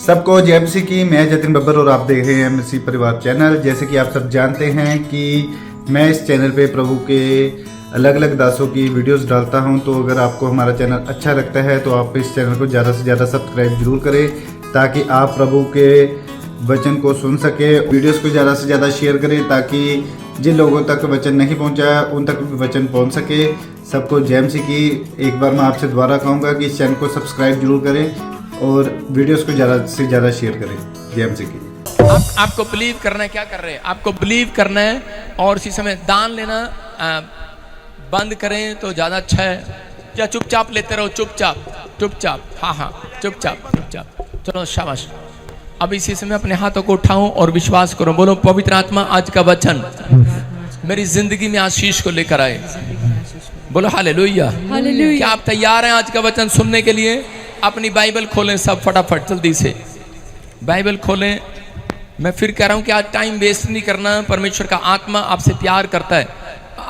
सबको जय मसीह की। मैं जतिन बब्बर और आप देख रहे हैं मसीह परिवार चैनल। जैसे कि आप सब जानते हैं कि मैं इस चैनल पे प्रभु के अलग अलग दासों की वीडियोस डालता हूं, तो अगर आपको हमारा चैनल अच्छा लगता है तो आप इस चैनल को ज़्यादा से ज़्यादा सब्सक्राइब जरूर करें, ताकि आप प्रभु के वचन को सुन सके। वीडियोस को ज़्यादा से ज़्यादा शेयर करें, ताकि जिन लोगों तक वचन नहीं पहुंचा उन तक भी वचन पहुंच सके। सबको जय मसीह की। एक बार मैं आपसे दोबारा कहूँगा कि इस चैनल को सब्सक्राइब जरूर करें और वीडियोस को ज़्यादा से ज़्यादा शेयर करें। जय मसीह की। आपको बिलीव करना है। क्या कर रहे हैं? आपको बिलीव करना है और इसी समय दान लेना बंद करें तो ज़्यादा अच्छा है। या चुपचाप लेते रहो, चुपचाप। हाँ, चुपचाप। चलो शाबाश। अब इसी समय अपने हाथों को उठाओ और विश्वास करो। बोलो, पवित्र आत्मा आज का वचन मेरी जिंदगी में आशीष को लेकर आए। बोलो हालेलुया। क्या आप तैयार हैं आज का वचन सुनने के लिए? अपनी बाइबल खोलें सब फटाफट, जल्दी से बाइबल खोलें। मैं फिर कह रहा हूं कि आज टाइम वेस्ट नहीं करना। परमेश्वर का आत्मा आपसे प्यार करता है।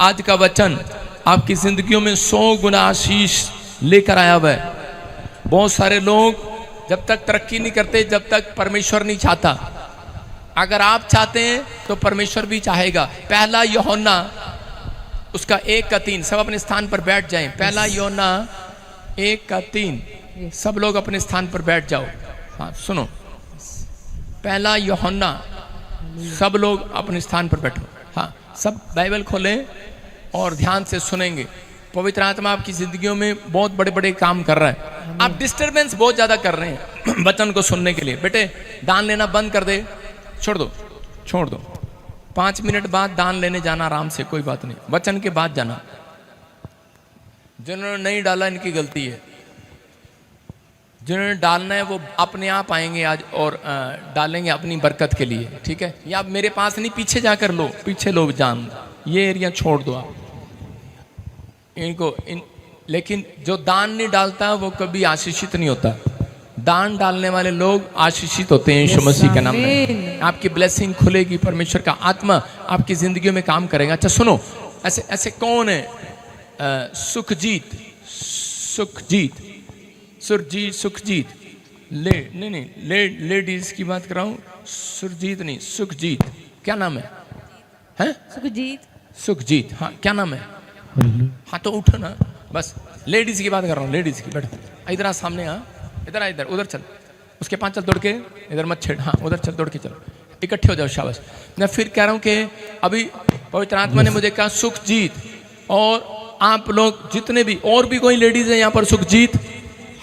आज का वचन आपकी जिंदगियों में 100 गुना आशीष लेकर आया हुआ है। बहुत सारे लोग जब तक तरक्की नहीं करते, जब तक परमेश्वर नहीं चाहता। अगर आप चाहते हैं तो परमेश्वर भी चाहेगा। पहला यूहन्ना उसका 1:3, सब अपने स्थान पर बैठ जाएं। पहला यूहन्ना 1:3, सब लोग अपने स्थान पर बैठ जाओ। हाँ सुनो, पहला यूहन्ना, सब लोग अपने स्थान पर बैठो। हाँ, सब बाइबल खोलें और ध्यान से सुनेंगे। पवित्र आत्मा आपकी जिंदगियों में बहुत बड़े बड़े काम कर रहा है। आप डिस्टरबेंस बहुत ज़्यादा कर रहे हैं वचन को सुनने के लिए। बेटे, दान लेना बंद कर दे, छोड़ दो। 5 मिनट बाद दान लेने जाना आराम से, कोई बात नहीं। वचन के बाद जाना। जिन्होंने नहीं डाला इनकी गलती है। जिन्होंने डालना है वो अपने आप आएंगे आज और डालेंगे अपनी बरकत के लिए, ठीक है? या आप मेरे पास नहीं, पीछे जाकर लो, पीछे लोग जान, ये एरिया छोड़ दो आप लेकिन जो दान नहीं डालता वो कभी आशीषित नहीं होता। दान डालने वाले लोग आशीषित होते हैं यीशु मसीह के नाम में। आपकी ब्लेसिंग खुलेगी, परमेश्वर का आत्मा आपकी जिंदगी में काम करेगा। अच्छा सुनो, ऐसे कौन है? सुखजीत लेडीज की बात कर रहा हूँ। सुरजीत नहीं, सुखजीत। क्या नाम है? सुखजीत। हाँ, क्या नाम है? हाँ तो उठो ना, बस लेडीज की बात कर रहा हूँ। लेडीज की, बैठो इधर आ, सामने आ, इधर उधर चल, उसके 5 चल दौड़ के, इधर मत छेड़। हाँ उधर चल, दौड़ के चलो, इकट्ठे हो जाओ, शाबाश। मैं फिर कह रहा हूँ कि अभी पवित्र आत्मा ने मुझे कहा सुखजीत, और आप लोग जितने भी और भी कोई लेडीज है यहाँ पर, सुखजीत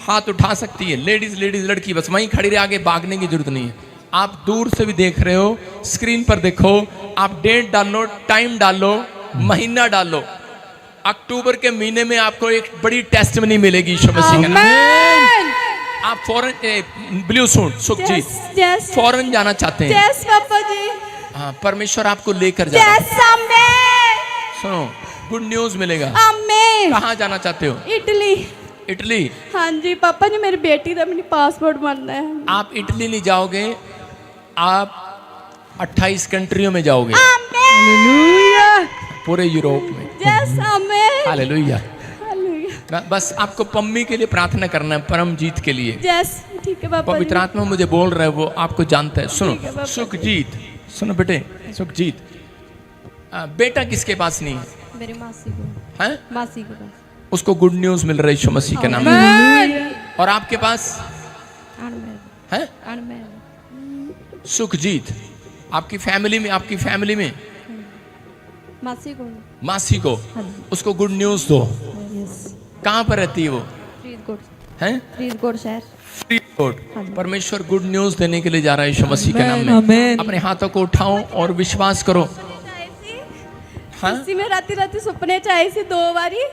हाथ उठा सकती है। लेडीज लड़की बस वहीं खड़ी रहे, आगे भागने की जरूरत नहीं है। आप दूर से भी देख रहे हो, स्क्रीन पर देखो, आप डेट डालो, टाइम डालो, महीना डालो। अक्टूबर के महीने में आपको एक बड़ी टेस्टमनी मिलेगी यीशु मसीह के नाम। आप foreign, blue suit Sukhjeet, foreign जाना चाहते हैं? यस पापा जी। हाँ, परमेश्वर आपको लेकर जा रहा है। सुनो, गुड न्यूज मिलेगा। कहाँ जाना चाहते हो? इटली। हाँ जी पापा जी, मेरी बेटी का पासपोर्ट बनना है। आप इटली नहीं जाओगे, आप 28 कंट्रियों में जाओगे, पूरे यूरोप में। हालेलुया। बस आपको पम्मी के लिए प्रार्थना करना है, परमजीत के लिए। ठीक है पापा। पवित्र आत्मा मुझे बोल रहा है, वो आपको जानता है। सुनो सुखजीत, सुनो बेटे, सुखजीत, बेटा किसके पास नहीं है? मेरी मासी को। हैं? मासी को। उसको गुड न्यूज मिल रहा है यीशु मसीह के नाम में। और आपके पास है? सुखजीत, आपकी फैमिली में मासी को उसको गुड न्यूज दो। कहाँ पर रहती है वो? फरीदकोट शहर। फरीदकोट। परमेश्वर गुड न्यूज देने के लिए जा रहा है यीशु मसीह के नाम में। अपने हाथों को उठाओ और विश्वास करो। में राती सुपने चाहे सी 2 बारी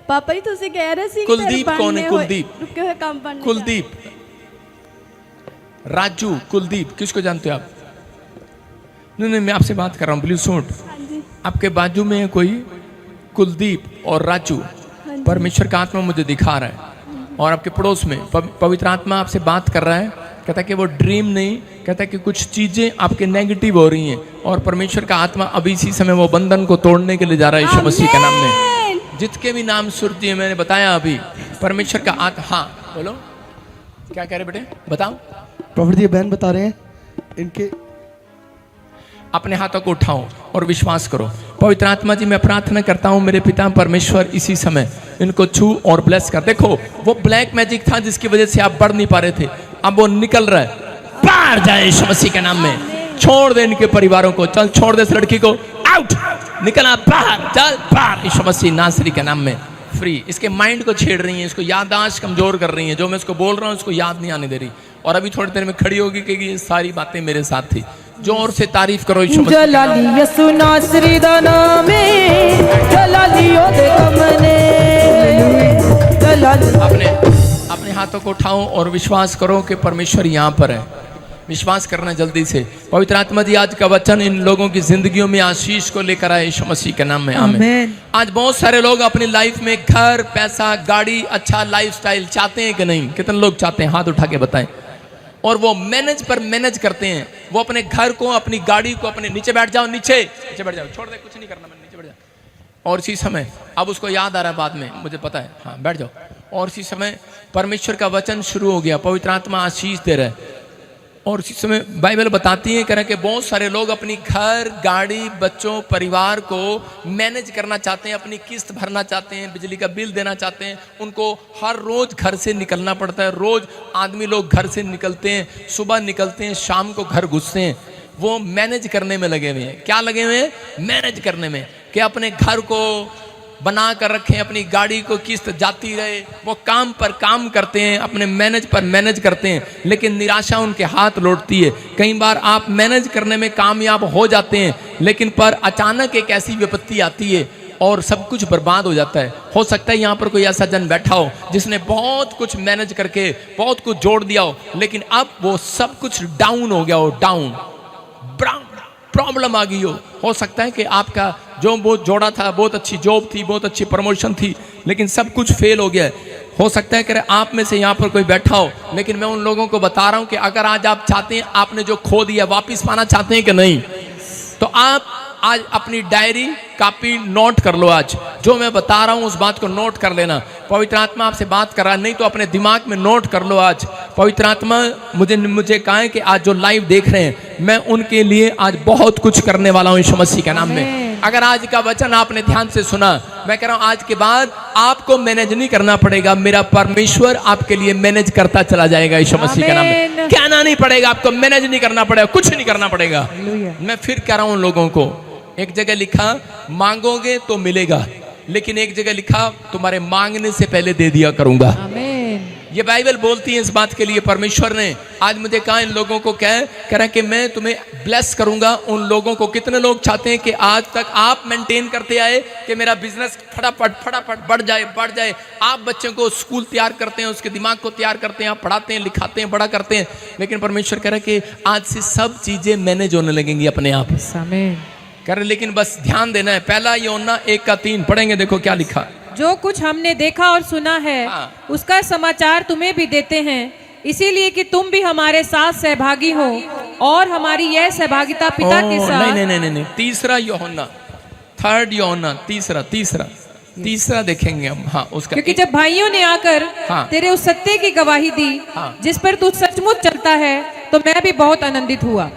पापा जी, तुझे कह रहे सी। कुलदीप कौन है? कुलदीप, राजू, कुलदीप, किसको जानते हो आप? नहीं, मैं आपसे बात कर रहा हूँ। ब्लू सूट, आपके बाजू में है कोई कुलदीप और राजू। परमेश्वर का आत्मा मुझे दिखा रहा है। और आपके पड़ोस में पवित्र आत्मा आपसे बात कर रहा है। कहता है कि वो ड्रीम नहीं, कहता है कि कुछ चीजें आपके नेगेटिव हो रही हैं, और परमेश्वर का आत्मा अभी इसी समय वो बंधन को तोड़ने के लिए जा रहा है यीशु मसीह के नाम में। जितने भी नाम सुरती है, मैंने बताया अभी, परमेश्वर का आत्मा। हाँ बोलो, क्या कह रहे बेटे, बताओ। प्रॉफिट जी बहन बता रहे हैं इनके अपने हाथों को उठाओ और विश्वास करो। पवित्र आत्मा जी, मैं प्रार्थना करता हूँ मेरे पिता परमेश्वर इसी समय इनको छू और ब्लेस कर। देखो वो ब्लैक मैजिक था जिसकी वजह से आप बढ़ नहीं पा रहे थे, अब वो निकल रहा है। बाहर जाए यीशु मसीह के नाम में। छोड़ दे इनके परिवारों को, चल छोड़ दे इस लड़की को, आउट, निकल बाहर, चल बाहर यीशु मसीह नासरी के नाम में। फ्री। इसके माइंड को छेड़ रही है, इसको याददाश्त कमजोर कर रही है, जो मैं इसको बोल रहा हूँ उसको याद नहीं आने दे रही, और अभी थोड़ी देर में खड़ी होगी कि ये सारी बातें मेरे साथ थी। जोर से तारीफ करो यीशु मसीह। जलाली यसु नासरी दा नाम है, जलाली ओदे कमने जलाली। अपने हाथों को उठाओ और विश्वास करो कि परमेश्वर यहाँ पर है। विश्वास करना जल्दी से। पवित्र आत्मा जी, आज का वचन इन लोगों की जिंदगियों में आशीष को लेकर आए यीशु मसीह के नाम में, आमीन। आज बहुत सारे लोग अपनी लाइफ में घर, पैसा, गाड़ी, अच्छा लाइफस्टाइल चाहते हैं कि नहीं? कितने लोग चाहते हैं? हाथ उठा के बताएं। और वो मैनेज करते हैं। वो अपने घर को, अपनी गाड़ी को, अपने नीचे बैठ जाओ, नीचे बैठ जाओ, छोड़ दे, कुछ नहीं करना, मैंने नीचे बैठ जाओ। और इसी समय अब उसको याद आ रहा है बाद में, मुझे पता है, हाँ बैठ जाओ। और इसी समय परमेश्वर का वचन शुरू हो गया, पवित्र आत्मा आशीष दे रहा है। और इसी समय बाइबल बताती है, कह रहे कि बहुत सारे लोग अपनी घर, गाड़ी, बच्चों, परिवार को मैनेज करना चाहते हैं, अपनी किस्त भरना चाहते हैं, बिजली का बिल देना चाहते हैं। उनको हर रोज घर से निकलना पड़ता है। रोज आदमी लोग घर से निकलते हैं, सुबह निकलते हैं, शाम को घर घुसते हैं। वो मैनेज करने में लगे हुए हैं। क्या लगे हुए हैं? मैनेज करने में, कि अपने घर को बना कर रखें, अपनी गाड़ी को किस्त जाती रहे। वो काम पर काम करते हैं, अपने मैनेज पर मैनेज करते हैं, लेकिन निराशा उनके हाथ लौटती है। कई बार आप मैनेज करने में कामयाब हो जाते हैं, लेकिन पर अचानक एक ऐसी विपत्ति आती है और सब कुछ बर्बाद हो जाता है। हो सकता है यहाँ पर कोई ऐसा जन बैठा हो जिसने बहुत कुछ मैनेज करके बहुत कुछ जोड़ दिया हो, लेकिन अब वो सब कुछ डाउन हो गया हो, डाउन, प्रॉब्लम आ गई हो सकता है कि आपका जो बहुत जोड़ा था, बहुत अच्छी जॉब थी, बहुत अच्छी प्रमोशन थी, लेकिन सब कुछ फेल हो गया है। हो सकता है कि आप में से यहाँ पर कोई बैठा हो, लेकिन मैं उन लोगों को बता रहा हूँ कि अगर आज आप चाहते हैं, आपने जो खो दिया वापस पाना चाहते हैं कि नहीं, तो आप आज अपनी डायरी, कॉपी नोट कर लो। आज जो मैं बता रहा हूँ उस बात को नोट कर लेना। पवित्र आत्मा आपसे बात कर रहा है, नहीं तो अपने दिमाग में नोट कर लो। आज पवित्र आत्मा मुझे कहा है कि आज जो लाइव देख रहे हैं, मैं उनके लिए आज बहुत कुछ करने वाला हूँ यीशु मसीह के नाम में। अगर आज का वचन आपने ध्यान से सुना, मैं कह रहा हूँ आज के बाद आपको मैनेज नहीं करना पड़ेगा, मेरा परमेश्वर आपके लिए मैनेज करता चला जाएगा यीशु मसीह के नाम में। कहना नहीं पड़ेगा, आपको मैनेज नहीं करना पड़ेगा, कुछ नहीं करना पड़ेगा। मैं फिर कह रहा हूँ लोगों को, एक जगह लिखा मांगोगे तो मिलेगा, लेकिन एक जगह लिखा तुम्हारे मांगने से पहले दे दिया करूंगा। ये बाइबल बोलती है इस बात के लिए। परमेश्वर ने आज मुझे कहा इन लोगों को कह रहा कि मैं तुम्हें ब्लेस करूंगा। उन लोगों को, कितने लोग चाहते हैं कि आज तक आप मेंटेन करते आए कि मेरा बिजनेस फटाफट बढ़ जाए। आप बच्चों को स्कूल तैयार करते हैं, उसके दिमाग को तैयार करते हैं, आप पढ़ाते हैं, लिखाते हैं, बड़ा करते हैं, लेकिन परमेश्वर कह रहा है कि आज से सब चीजें मैनेज होने लगेंगी अपने आप। कह रहे लेकिन बस ध्यान देना है। पहला यूहन्ना 1:3 पढ़ेंगे, देखो क्या लिखा। जो कुछ हमने देखा और सुना है, उसका समाचार तुम्हें भी देते हैं, इसीलिए कि तुम भी हमारे साथ सहभागी हो, और हमारी यह सहभागिता पिता के साथ। नहीं, तीसरा यूहन्ना, 3 यूहन्ना, तीसरा देखेंगे हम। हाँ, उसका क्योंकि जब भाइयों ने आकर तेरे उस सत्य की गवाही दी जिस पर तू सचमुच चलता है, तो मैं भी बहुत आनंदित हुआ।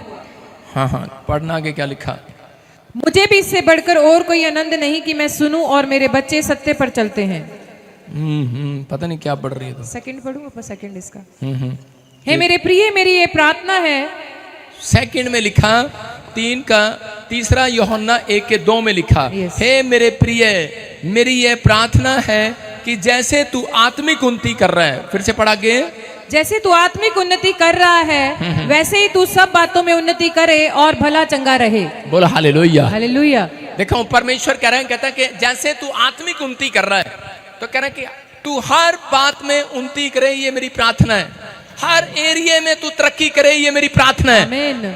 हाँ, पढ़ना आगे क्या लिखा। मुझे भी इससे बढ़कर और कोई आनंद नहीं कि मैं सुनूं और मेरे बच्चे सत्य पर चलते हैं। पता नहीं क्या पढ़ रही है तो। सेकंड पढ़ूं, सेकंड इसका। हे मेरे प्रिय, मेरी ये प्रार्थना है। सेकंड में लिखा, 3 का तीसरा यूहन्ना 1:2 में लिखा, हे मेरे प्रिय, मेरी ये प्रार्थना है कि जैसे तू आत्मिक उन्नति कर रहा है, फिर से पढ़ा के, जैसे तू आत्मिक उन्नति कर रहा है वैसे ही तू सब बातों में उन्नति करे और भला चंगा रहे। बोलो हालेलुया। हालेलुया। देखो परमेश्वर कह रहे हैं, कहता है कि जैसे तू आत्मिक उन्नति कर रहा है, तो कह रहे हैं कि तू हर बात में उन्नति करे, ये मेरी प्रार्थना है। हर एरिया में तू तरक्की करे, ये मेरी प्रार्थना है।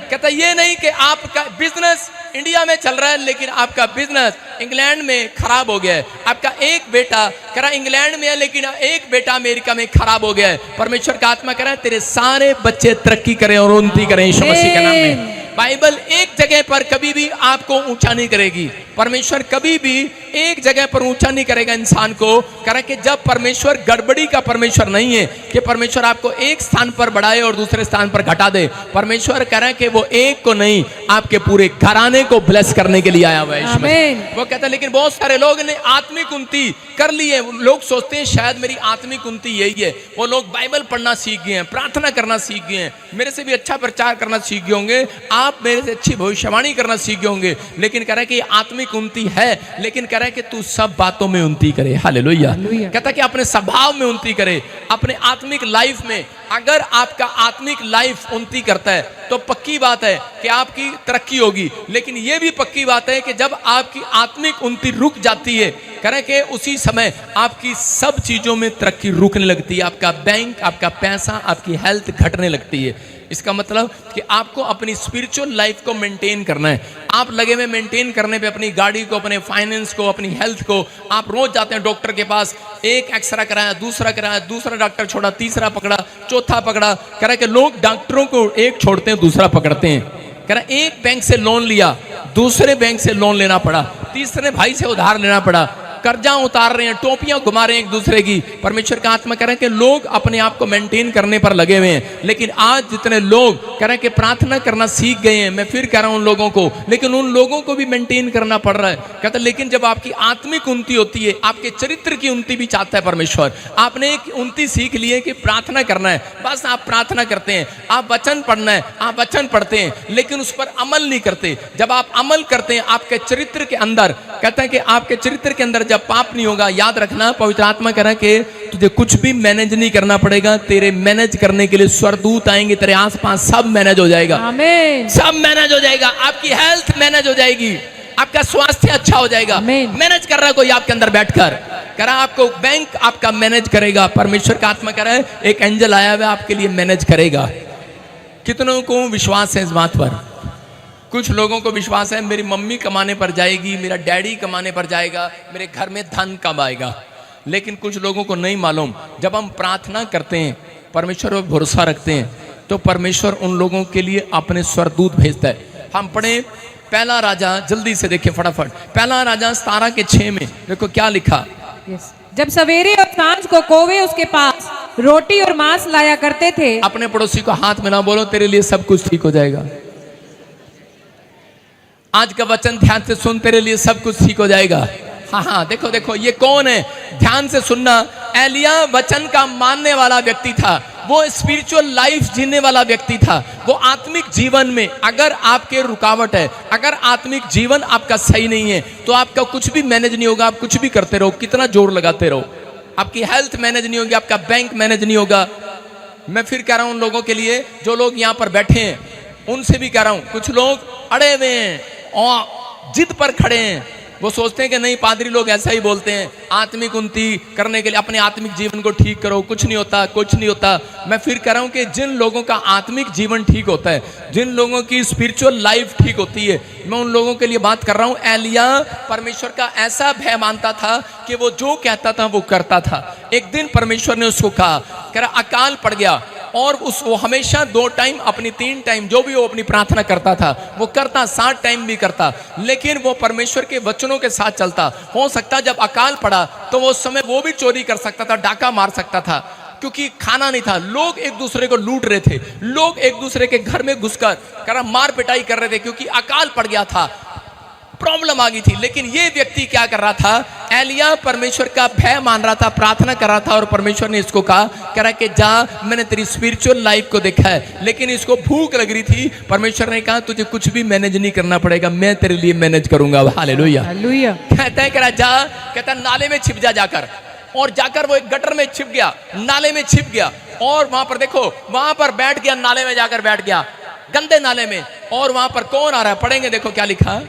कहता ये नहीं कि आपका बिजनेस इंडिया में चल रहा है लेकिन आपका बिजनेस इंग्लैंड में खराब हो गया है। आपका एक बेटा कह रहा इंग्लैंड में है लेकिन एक बेटा अमेरिका में खराब हो गया है। परमेश्वर का आत्मा कह रहा है तेरे सारे बच्चे तरक्की करें और उन्नति करें यीशु मसीह के नाम में। बाइबल एक जगह पर कभी भी आपको ऊंचा नहीं करेगी। परमेश्वर कभी भी एक जगह पर ऊंचा नहीं करेगा इंसान को। कह कि जब परमेश्वर गड़बड़ी का परमेश्वर नहीं है कि परमेश्वर आपको एक स्थान पर बढ़ाए और दूसरे स्थान पर घटा दे। परमेश्वर कह रहा है कि वो एक को नहीं, आपके पूरे घराने को ब्लेस करने के लिए आया हुआ है। आमीन। वो कहता है लेकिन बहुत सारे लोग ने आत्मिक उन्नति कर ली है। लोग सोचते हैं शायद मेरी आत्मिक उन्नति यही है। वो लोग बाइबल पढ़ना सीख गए हैं, प्रार्थना करना सीख गए हैं, मेरे से भी अच्छा प्रचार करना सीख गए होंगे, आप मेरे से अच्छी भविष्यवाणी करना सीख गए होंगे। लेकिन कह रहा है कि आत्मिक उन्नति है, लेकिन कह रहा है कि तू सब बातों में उन्नति करे। हालेलुया। हालेलुया। कहता है कि अपने स्वभाव में उन्नति करे, अपने आत्मिक लाइफ में। अगर आपका आत्मिक लाइफ उन्नति करता है तो पक्की बात है कि आपकी तरक्की होगी। लेकिन यह भी पक्की बात है कि जब आपकी आत्मिक उन्नति रुक जाती है, करें कि उसी समय आपकी सब चीजों में तरक्की रुकने लगती है। आपका बैंक, आपका पैसा, आपकी हेल्थ घटने लगती है। इसका मतलब कि आपको अपनी स्पिरिचुअल लाइफ को मेंटेन करना है। आप लगे हुए मेंटेन करने पे अपनी गाड़ी को, अपने फाइनेंस को, अपनी हेल्थ को। आप रोज जाते हैं डॉक्टर के पास, एक एक्सरा कराया, दूसरा डॉक्टर छोड़ा, तीसरा पकड़ा, चौथा पकड़ा। कह रहा कि लोग डॉक्टरों को एक छोड़ते हैं, दूसरा पकड़ते हैं। कह रहा एक बैंक से लोन लिया, दूसरे बैंक से लोन लेना पड़ा, तीसरे भाई से उधार लेना पड़ा, कर्जा उतार रहे हैं, टोपियां घुमा रहे हैं एक दूसरे की। परमेश्वर का आत्मा कह रहा है कि लोग अपने आप को मेंटेन करने पर लगे हुए हैं। लेकिन आज जितने लोग कह रहे हैं कि प्रार्थना करना सीख गए हैं, मैं फिर कह रहा हूं उन लोगों को, लेकिन उन लोगों को भी मेंटेन करना पड़ रहा है। कहता है लेकिन जब आपकी आत्मिक उन्नति होती है, आपके चरित्र की उन्नति भी चाहता है परमेश्वर। आपने एक उन्नति सीख ली है कि प्रार्थना करना है, बस आप प्रार्थना करते हैं, आप वचन पढ़ना है, आप वचन पढ़ते हैं, लेकिन उस पर अमल नहीं करते। जब आप अमल करते हैं आपके चरित्र के अंदर, कहता है कि आपके चरित्र के अंदर जब पाप नहीं होगा, याद रखना पवित्र आत्मा कह रहा है कि तुझे कुछ भी मैनेज नहीं करना पड़ेगा। तेरे मैनेज करने के लिए स्वर्गदूत आएंगे, तेरे आसपास सब मैनेज हो जाएगा। आमीन। सब मैनेज हो जाएगा। आपकी हेल्थ मैनेज हो जाएगी, आपका स्वास्थ्य अच्छा हो जाएगा। आमीन। मैनेज कर रहा है कोई आपके अंदर बैठकर, कह रहा आपको बैंक आपका मैनेज करेगा। परमेश्वर का आत्मा कह रहा है एक एंजल आया हुआ आपके लिए मैनेज करेगा। कितनों को विश्वास है इस बात पर? कुछ लोगों को विश्वास है मेरी मम्मी कमाने पर जाएगी, मेरा डैडी कमाने पर जाएगा, मेरे घर में धन कब आएगा। लेकिन कुछ लोगों को नहीं मालूम, जब हम प्रार्थना करते हैं, परमेश्वर पर भरोसा रखते हैं, तो परमेश्वर उन लोगों के लिए अपने स्वर्गदूत भेजता है। हम पढ़े पहला राजा, जल्दी से देखें फटाफट, पहला राजा 17:6 में देखो क्या लिखा। जब सवेरे और सांझ को कौवे उसके पास रोटी और मांस लाया करते थे। अपने पड़ोसी को हाथ में ना बोलो तेरे लिए सब कुछ ठीक हो जाएगा। आज का वचन ध्यान से सुन, तेरे लिए सब कुछ ठीक हो जाएगा। हाँ, देखो देखो ये कौन है, ध्यान से सुनना। एलिया वचन का मानने वाला व्यक्ति था, वो स्पिरिचुअल लाइफ जीने वाला व्यक्ति था। वो आत्मिक जीवन में अगर आपके रुकावट है, अगर आत्मिक जीवन आपका सही नहीं है, तो आपका कुछ भी मैनेज नहीं होगा। आप कुछ भी करते रहो, कितना जोर लगाते रहो, आपकी हेल्थ मैनेज नहीं होगी, आपका बैंक मैनेज नहीं होगा। मैं फिर कह रहा हूं उन लोगों के लिए जो लोग यहाँ पर बैठे हैं, उनसे भी कह रहा हूं, कुछ लोग अड़े हुए हैं और जिद पर खड़े हैं। वो सोचते हैं कि नहीं, पादरी लोग ऐसा ही बोलते हैं, आत्मिक उन्नति करने के लिए अपने आत्मिक जीवन को ठीक करो, कुछ नहीं होता, कुछ नहीं होता। मैं फिर कह रहा हूं कि जिन लोगों का आत्मिक जीवन ठीक होता है, जिन लोगों की स्पिरिचुअल लाइफ ठीक होती है, मैं उन लोगों के लिए बात कर रहा हूं। एलिया परमेश्वर का ऐसा भय मानता था कि वो जो कहता था वो करता था। एक दिन परमेश्वर ने उसको कहा, कह रहा अकाल पड़ गया, और वो हमेशा 2 टाइम अपनी 3 टाइम जो भी वो अपनी प्रार्थना करता था वो करता, 7 टाइम भी करता, लेकिन वो परमेश्वर के वचनों के साथ चलता। हो सकता जब अकाल पड़ा तो वो समय वो भी चोरी कर सकता था, डाका मार सकता था, क्योंकि खाना नहीं था। लोग एक दूसरे को लूट रहे थे, लोग एक दूसरे के घर में घुसकर मार पिटाई कर रहे थे, क्योंकि अकाल पड़ गया था, प्रॉब्लम आ गई थी। लेकिन ये व्यक्ति क्या कर रहा था, एलिया परमेश्वर का भय मान रहा था, प्रार्थना कर रहा था, और परमेश्वर ने इसको कहा, कह रहा कि जा, मैंने तेरी स्पिरिचुअल लाइफ को देखा है, लेकिन इसको भूख लग रही थी। परमेश्वर ने कहा तुझे कुछ भी मैनेज नहीं करना पड़ेगा, मैं तेरे लिए मैनेज करूंगा। हालेलुया। हालेलुया। कहता है, कह रहा जा, कहता नाले में छिप जा जाकर, और जाकर वो एक गटर में छिप गया, नाले में छिप गया, और वहां पर देखो, वहां पर बैठ गया, नाले में जाकर बैठ गया, गंदे नाले में। और वहां पर कौन आ रहा है, पढ़ेंगे, देखो क्या लिखा।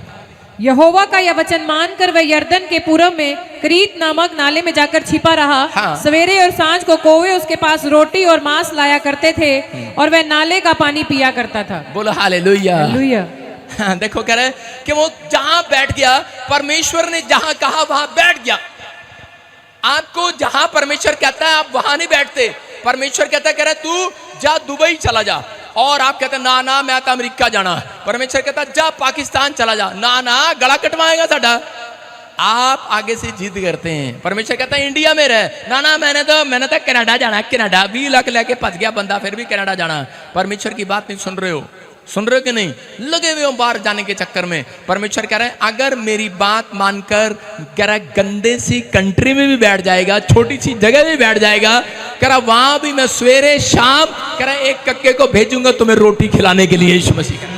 यहोवा का यह वचन मानकर वह यरदन के पूरब में क्रीत नामक नाले में जाकर छिपा रहा। हाँ। सवेरे और सांझ को कौवे उसके पास रोटी और मांस लाया करते थे, और वह नाले का पानी पिया करता था। बोलो हालेलुया। हालेलुया। हाँ, देखो कह रहे कि वो जहां बैठ गया, परमेश्वर ने जहां कहा वहां बैठ गया। आपको जहां परमेश्वर कहता है आप वहां नहीं बैठते। परमेश्वर कहता है, कह रहा तू जा दुबई चला जा, और आप कहते हैं ना ना मैं तो अमेरिका जाना, परमेश्वर कहता है जा पाकिस्तान चला जा, ना ना गला कटवाएगा साडा। आप आगे से जिद करते हैं, परमेश्वर कहता है इंडिया में रह, ना ना मैंने तो कनाडा जाना, कनाडा 20 लाख लेके फंस गया बंदा, फिर भी कनाडा जाना। परमेश्वर की बात नहीं सुन रहे हो, सुन रहे हो कि नहीं? लगे हुए हो बाहर जाने के चक्कर में। परमेश्वर कह रहे हैं अगर मेरी बात मानकर कह रहा गंदे सी कंट्री में भी बैठ जाएगा, छोटी सी जगह में बैठ जाएगा, कह रहा वहां भी मैं सवेरे शाम कह रहा एक कक्के को भेजूंगा तुम्हें रोटी खिलाने के लिए। यीशु मसीह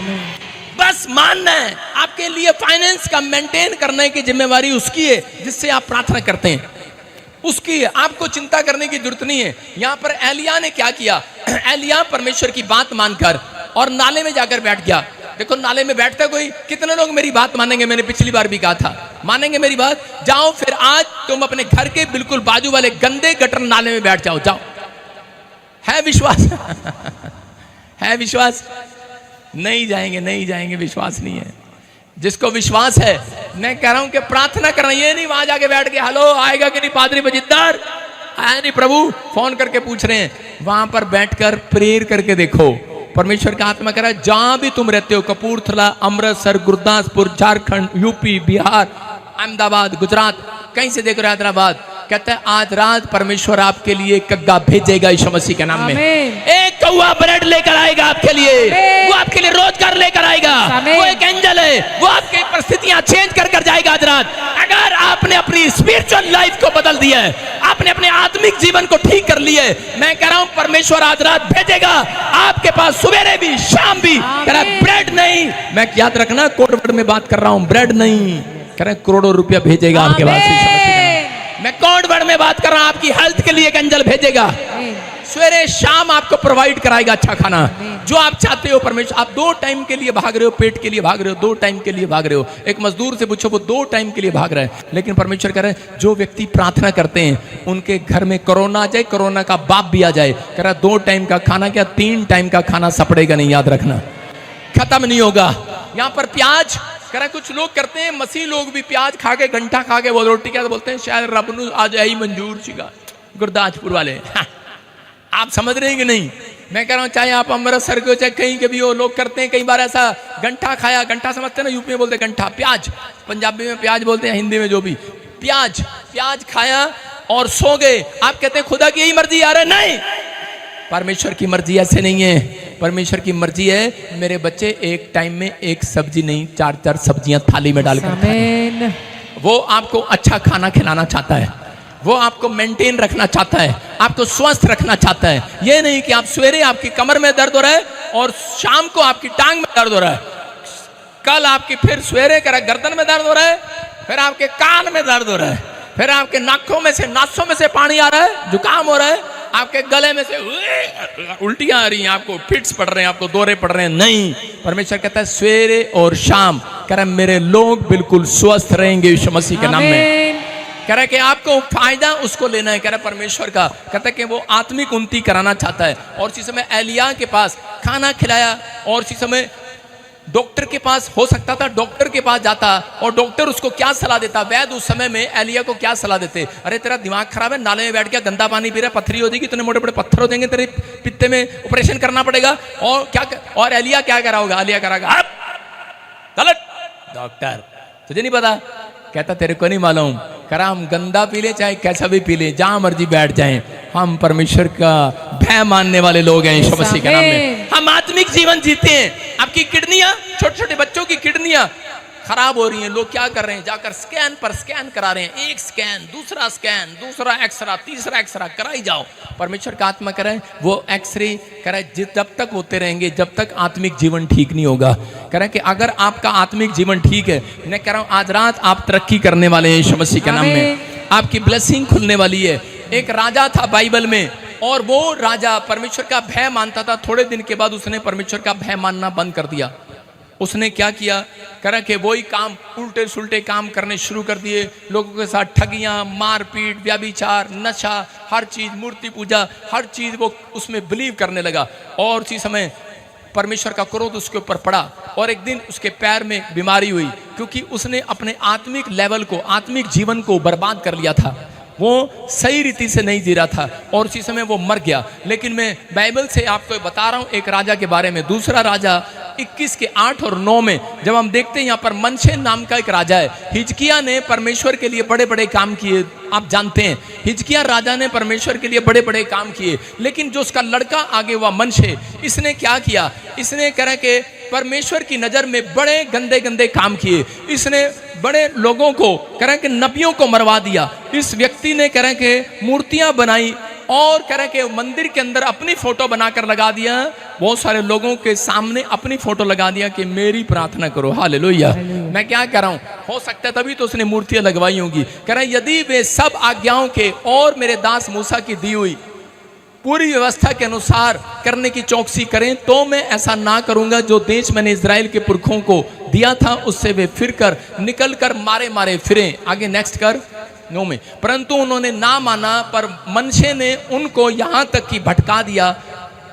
बस मानना है, आपके लिए फाइनेंस का मेंटेन करने की जिम्मेवारी उसकी है जिससे आप प्रार्थना करते हैं, उसकी है, आपको चिंता करने की जरूरत नहीं है। यहां पर एलिया ने क्या किया, एलिया परमेश्वर की बात मानकर और नाले में जाकर बैठ गया। देखो नाले में बैठता कोई, कितने लोग मेरी बात मानेंगे? मैंने पिछली बार भी कहा था मानेंगे मेरी बात? जाओ फिर आज तुम अपने घर के बिल्कुल बाजू वाले गंदे गटर नाले में बैठ जाओ, जाओ। है विश्वास? है विश्वास? नहीं जाएंगे, नहीं जाएंगे, विश्वास नहीं है। जिसको विश्वास है, मैं कह रहा हूं कि प्रार्थना करना, ये नहीं वहां जाके बैठ के हेलो आएगा कि नहीं पादरी बजिद्दार, आया नहीं प्रभु, फोन करके पूछ रहे हैं। वहां पर बैठकर प्रेयर करके देखो। परमेश्वर का आत्मा कह रहा है जहां भी तुम रहते हो, कपूरथला, अमृतसर, गुरदासपुर, झारखंड, यूपी, बिहार, अहमदाबाद, गुजरात, कहीं से देख रहे हो, हैदराबाद, कहता है आज रात परमेश्वर आपके लिए कग्गा भेजेगा यीशु मसीह के नाम में। एक कौवा ब्रेड लेकर आएगा आपके लिए, वो आपके लिए रोजगार लेकर आएगा, वो एक एंजल है, वो आपकी परिस्थितियां चेंज कर कर जाएगा आज रात। अगर आपने अपनी स्पिरिचुअल लाइफ को बदल दिया है, आपने अपने आत्मिक जीवन को ठीक कर लिया है, मैं कह रहा हूं परमेश्वर आज रात भेजेगा आपके पास, सवेरे भी शाम भी। कह रहा है ब्रेड नहीं, मैं याद रखना कोड वर्ड में बात कर रहा हूं, ब्रेड नहीं, कह रहे करोड़ों रुपया भेजेगा आपके पास। मैं कोड वर्ड में बात कर रहा हूं, आपकी हेल्थ के लिए एक एंजल भेजेगा, सवेरे शाम आपको प्रोवाइड कराएगा अच्छा खाना जो आप चाहते हो। परमेश्वर, आप 2 टाइम के लिए भाग रहे हो, पेट के लिए भाग रहे हो, 2 टाइम के लिए भाग रहे हो। एक मजदूर से पूछो वो 2 टाइम के लिए भाग रहा है, लेकिन परमेश्वर कह रहे हैं जो व्यक्ति प्रार्थना करते हैं उनके घर में कोरोना आ जाए, कोरोना का बाप भी आ जाए, कह रहा 2 टाइम का खाना क्या 3 टाइम का खाना सपड़ेगा नहीं, याद रखना, खत्म नहीं होगा। यहाँ पर प्याज कह रहा कुछ लोग करते हैं, मसीह लोग भी प्याज खा के घंटा खा के वो रोटी क्या बोलते हैं, शायद रब नू आ जाए मंजूर सीगा, गुरदासपुर वाले। आप समझ रहे हैं कि नहीं? मैं कह रहा हूं चाहे आप अमृतसर के हो चाहे कहीं के भी हो, लोग करते हैं कई बार ऐसा, घंटा खाया, घंटा समझते हैं ना, यूपी में बोलते हैं घंटा, प्याज, पंजाबी में प्याज बोलते हैं, हिंदी में जो भी, प्याज खाया और सो गए। आप कहते हैं खुदा की यही मर्जी आ रहा है, नहीं, परमेश्वर की मर्जी ऐसे नहीं है। परमेश्वर की मर्जी है मेरे बच्चे एक टाइम में एक सब्जी नहीं 4-4 सब्जियां थाली में डालकर खाएं। वो आपको अच्छा खाना खिलाना चाहता है, वो आपको मेंटेन रखना चाहता है, आपको स्वस्थ रखना चाहता है। ये नहीं कि आप सवेरे आपकी कमर में दर्द हो रहा है और शाम को आपकी टांग में दर्द हो रहा है, कल आपकी फिर सवेरे कर गर्दन में दर्द हो रहा है, फिर आपके कान में दर्द हो रहा है, फिर आपके नाकों में से नासों में से पानी आ रहा है, जुकाम हो रहा है, आपके गले में से उल्टियां आ रही हैं, आपको फिट्स पड़ रहे हैं, आपको दौरे पड़ रहे हैं। नहीं, परमेश्वर कहता है सवेरे और शाम कह रहा है मेरे लोग बिल्कुल स्वस्थ रहेंगे यीशु मसीह के नाम में। कह रहा है कि आपको फायदा उसको लेना है, कह रहा है परमेश्वर का, कहता है कि वो आत्मिक उन्नति कराना चाहता है। और उसी समय एलिया के पास खाना खिलाया, और उसी समय डॉक्टर के पास हो सकता था, डॉक्टर के पास जाता और डॉक्टर उसको क्या सलाह देता, वैद्य उस समय में एलिया को क्या सलाह देते, अरे तेरा दिमाग खराब है, नाले में बैठ गया, गंदा पानी पी रहा है, पत्थरी हो जाएगी, इतने मोटे मोटे पत्थर हो जाएंगे, तेरे पित्ते में ऑपरेशन करना पड़ेगा। और क्या, और एलिया क्या करा होगा, एलिया करागा गलत, डॉक्टर तुझे नहीं पता, कहता तेरे को नहीं मालूम, करा हम गंदा पी ले चाहे कैसा भी पी ले, जहां मर्जी बैठ जाएं, हम परमेश्वर का भय मानने वाले लोग हैं यीशु मसीह के नाम में। हम आत्मिक जीवन जीते हैं। आपकी किडनियां, छोटे छोटे बच्चों की किडनियां खराब हो रही हैं, लोग क्या कर रहे हैं, जाकर स्कैन पर स्कैन करा रहे हैं, एक स्कैन, दूसरा स्कैन, दूसरा एक्सरा, तीसरा एक्सरा कराई जाओ। परमेश्वर का आत्मा कह रहा है वो एक्सरे कह रहा है जब तक होते रहेंगे जब तक आत्मिक जीवन ठीक नहीं होगा। कह रहा है कि अगर आपका आत्मिक जीवन ठीक है, मैं कह रहा हूं आज रात आप तरक्की करने वाले हैं यीशु मसीह के नाम में, आपकी ब्लेसिंग खुलने वाली है। एक राजा था बाइबल में, और वो राजा परमेश्वर का भय मानता था, थोड़े दिन के बाद उसने परमेश्वर का भय मानना बंद कर दिया। उसने क्या किया, करा कि वही काम, उल्टे सुल्टे काम करने शुरू कर दिए, लोगों के साथ ठगियां, मारपीट, व्यभिचार, नशा, हर चीज, मूर्ति पूजा, हर चीज वो उसमें बिलीव करने लगा। और उसी समय परमेश्वर का क्रोध उसके ऊपर पड़ा, और एक दिन उसके पैर में बीमारी हुई, क्योंकि उसने अपने आत्मिक लेवल को, आत्मिक जीवन को बर्बाद कर लिया था। वो सही रीति से नहीं जी रहा था और उसी समय वो मर गया। लेकिन मैं बाइबल से आपको बता रहा हूँ एक राजा के बारे में। दूसरा राजा 21 के 8 और 9 में जब हम देखते हैं यहाँ पर मनशे नाम का एक राजा है। हिजकिया ने परमेश्वर के लिए बड़े बड़े काम किए, आप जानते हैं हिजकिया राजा ने परमेश्वर के लिए बड़े बड़े काम किए। लेकिन जो उसका लड़का आगे हुआ मनशे, इसने क्या किया, इसने कह रहे कि परमेश्वर की नजर में बड़े गंदे गंदे काम किए। इसने बड़े लोगों को कह रहे कि नबियों को मरवा दिया। इस व्यक्ति ने कह रहे कि मूर्तियां बनाई और कह रहे कि मंदिर के अंदर अपनी फोटो बनाकर लगा दिया। बहुत सारे लोगों के सामने अपनी फोटो लगा दिया कि मेरी प्रार्थना करो। हालेलुया। मैं क्या कह रहा हूं, हो सकता है तभी तो उसने मूर्तियां लगवाई होंगी। कह रहे यदि वे सब आज्ञाओं के और मेरे दास मूसा की दी हुई पूरी व्यवस्था के अनुसार करने की चौकसी करें तो मैं ऐसा ना करूंगा जो देश मैंने इजराइल के पुरखों को दिया था उससे वे फिर कर निकल कर मारे मारे फिरें। आगे नेक्स्ट कर 9 में, परंतु उन्होंने ना माना, पर मनशे ने उनको यहां तक कि भटका दिया।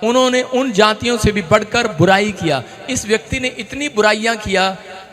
उन्होंने उन जातियों से भी बढ़कर बुराई किया। इस व्यक्ति ने इतनी बुराइयां किया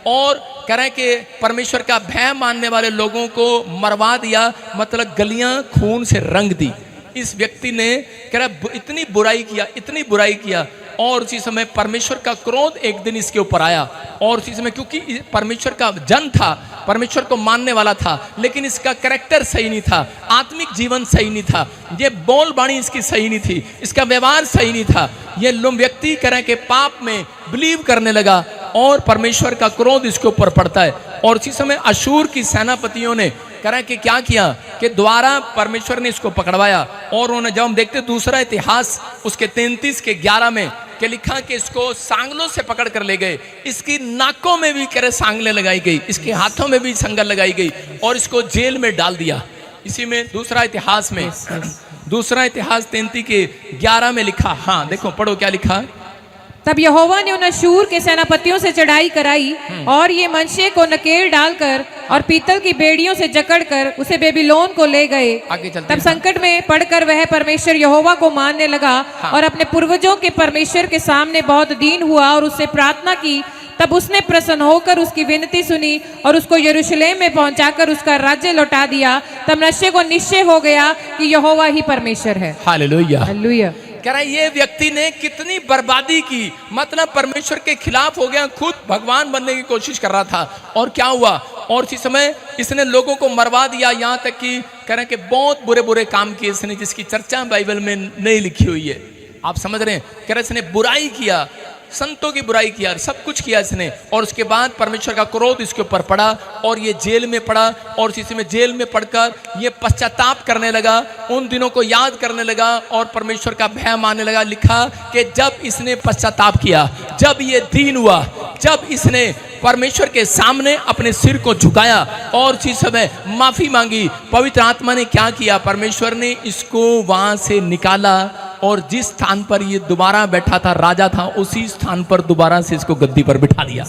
और कह रहे कि परमेश्वर का भय मानने वाले लोगों को मरवा दिया, मतलब गलियां खून से रंग दी। इस व्यक्ति ने कह रहा इतनी बुराई किया, इतनी बुराई किया। और उसी समय परमेश्वर का क्रोध एक दिन इसके ऊपर आया। और उसी समय क्योंकि परमेश्वर का जन था, परमेश्वर को मानने वाला था, लेकिन इसका कैरेक्टर सही नहीं था, आत्मिक जीवन सही नहीं था, ये बोल बाणी इसकी सही नहीं थी, इसका व्यवहार सही नहीं था। ये व्यक्ति कह रहे कि पाप में बिलीव करने लगा और परमेश्वर का क्रोध इसके ऊपर पड़ता है। और उसी समय अशूर की सेनापतियों ने कह रहे कि क्या किया कि द्वारा परमेश्वर ने इसको पकड़वाया। और उन्होंने जब हम देखते दूसरा इतिहास उसके 33 के 11 में के लिखा कि इसको सांगलों से पकड़ कर ले गए, इसकी नाकों में भी कह रहे सांगलें लगाई गई, इसके हाथों में भी संगल लगाई गई और इसको जेल में डाल दिया। इसी में दूसरा इतिहास में दूसरा इतिहास 33 के 11 में लिखा। हाँ देखो पढ़ो क्या लिखा। तब यहोवा ने उन अशूर के सेनापतियों से चढ़ाई कराई और ये मनशे को नकेल डालकर और पीतल की बेड़ियों से जकड़कर उसे बेबीलोन को ले गए। तब संकट में पड़कर वह परमेश्वर यहोवा को मानने लगा और अपने पूर्वजों के परमेश्वर के सामने बहुत दीन हुआ और उससे प्रार्थना की। तब उसने प्रसन्न होकर उसकी विनती सुनी और उसको यरूशलेम में पहुंचाकर उसका राज्य लौटा दिया। तब मनशे को निश्चय हो गया कि यहोवा ही परमेश्वर है। हालेलुया। हालेलुया। कह रहा ये व्यक्ति ने कितनी बर्बादी की, मतलब परमेश्वर के खिलाफ हो गया, खुद भगवान बनने की कोशिश कर रहा था। और क्या हुआ, और इसी समय इसने लोगों को मरवा दिया, यहाँ तक कि कह रहे कि बहुत बुरे बुरे काम किए इसने, जिसकी चर्चा बाइबल में नहीं लिखी हुई है। आप समझ रहे हैं, कह रहे इसने बुराई किया, संतों की बुराई किया, सब कुछ किया इसने। और उसके बाद परमेश्वर का क्रोध इसके ऊपर पड़ा और ये जेल में पड़ा। और इसी में जेल में पड़कर ये पश्चाताप करने लगा, उन दिनों को याद करने लगा और परमेश्वर का भय मानने लगा। लिखा कि जब इसने पश्चाताप किया, जब ये दीन हुआ, जब इसने परमेश्वर के सामने अपने सिर को झुकाया और उसी समय माफी मांगी, पवित्र आत्मा ने क्या किया, परमेश्वर ने इसको वहां से निकाला और जिस स्थान पर ये दोबारा बैठा था, राजा था, उसी स्थान पर दोबारा से इसको गद्दी पर बिठा दिया।